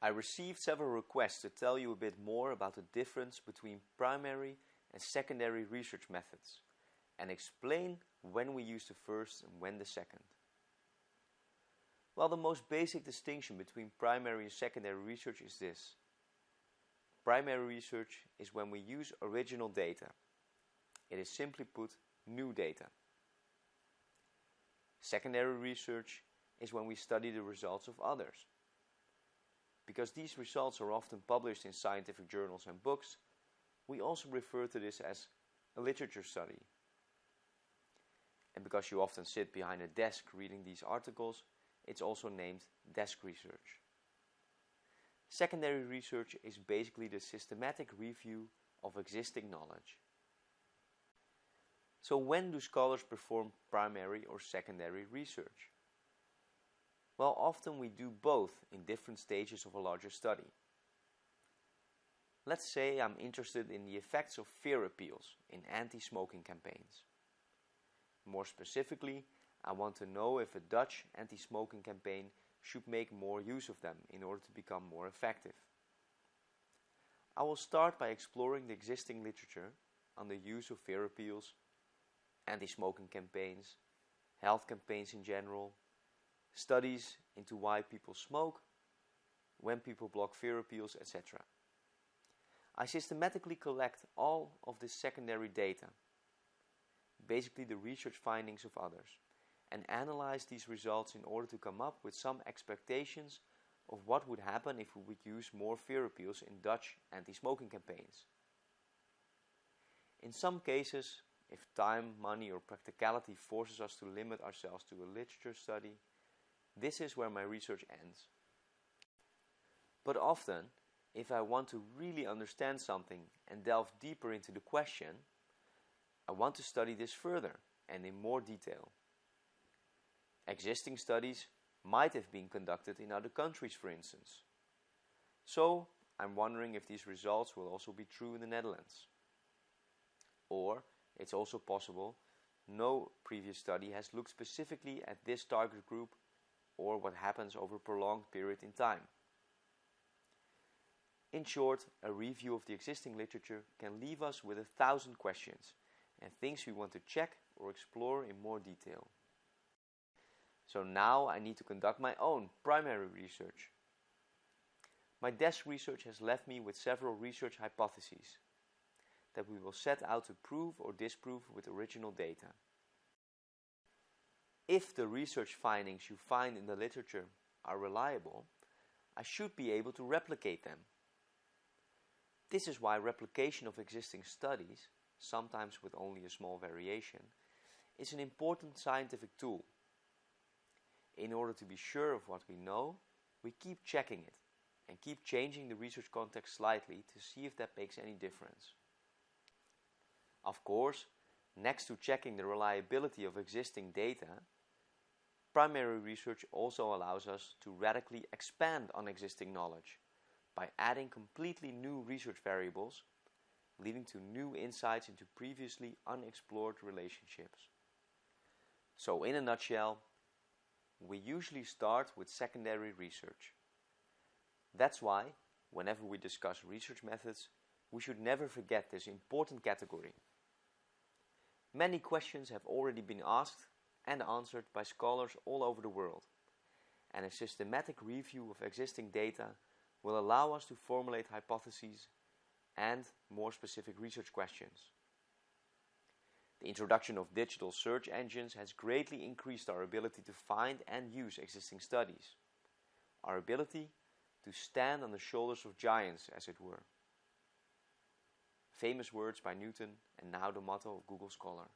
I received several requests to tell you a bit more about the difference between primary and secondary research methods and explain when we use the first and when the second. Well, the most basic distinction between primary and secondary research is this. Primary research is when we use original data. It is simply put, new data. Secondary research is when we study the results of others. Because these results are often published in scientific journals and books, we also refer to this as a literature study. And because you often sit behind a desk reading these articles, it's also named desk research. Secondary research is basically the systematic review of existing knowledge. So when do scholars perform primary or secondary research? Well, often we do both in different stages of a larger study. Let's say I'm interested in the effects of fear appeals in anti-smoking campaigns. More specifically, I want to know if a Dutch anti-smoking campaign should make more use of them in order to become more effective. I will start by exploring the existing literature on the use of fear appeals, anti-smoking campaigns, health campaigns in general, studies into why people smoke, when people block fear appeals, etc. I systematically collect all of this secondary data, basically the research findings of others, and analyze these results in order to come up with some expectations of what would happen if we would use more fear appeals in Dutch anti-smoking campaigns. In some cases, if time, money, or practicality forces us to limit ourselves to a literature study, this is where my research ends. But often, if I want to really understand something and delve deeper into the question, I want to study this further and in more detail. Existing studies might have been conducted in other countries, for instance. So, I'm wondering if these results will also be true in the Netherlands. Or, it's also possible no previous study has looked specifically at this target group or what happens over a prolonged period in time. In short, a review of the existing literature can leave us with 1,000 questions and things we want to check or explore in more detail. So now I need to conduct my own primary research. My desk research has left me with several research hypotheses that we will set out to prove or disprove with original data. If the research findings you find in the literature are reliable, I should be able to replicate them. This is why replication of existing studies, sometimes with only a small variation, is an important scientific tool. In order to be sure of what we know, we keep checking it and keep changing the research context slightly to see if that makes any difference. Of course, next to checking the reliability of existing data, primary research also allows us to radically expand on existing knowledge by adding completely new research variables, leading to new insights into previously unexplored relationships. So in a nutshell, we usually start with secondary research. That's why, whenever we discuss research methods, we should never forget this important category. Many questions have already been asked and answered by scholars all over the world, and a systematic review of existing data will allow us to formulate hypotheses and more specific research questions. The introduction of digital search engines has greatly increased our ability to find and use existing studies, our ability to stand on the shoulders of giants, as it were. Famous words by Newton, and now the motto of Google Scholar.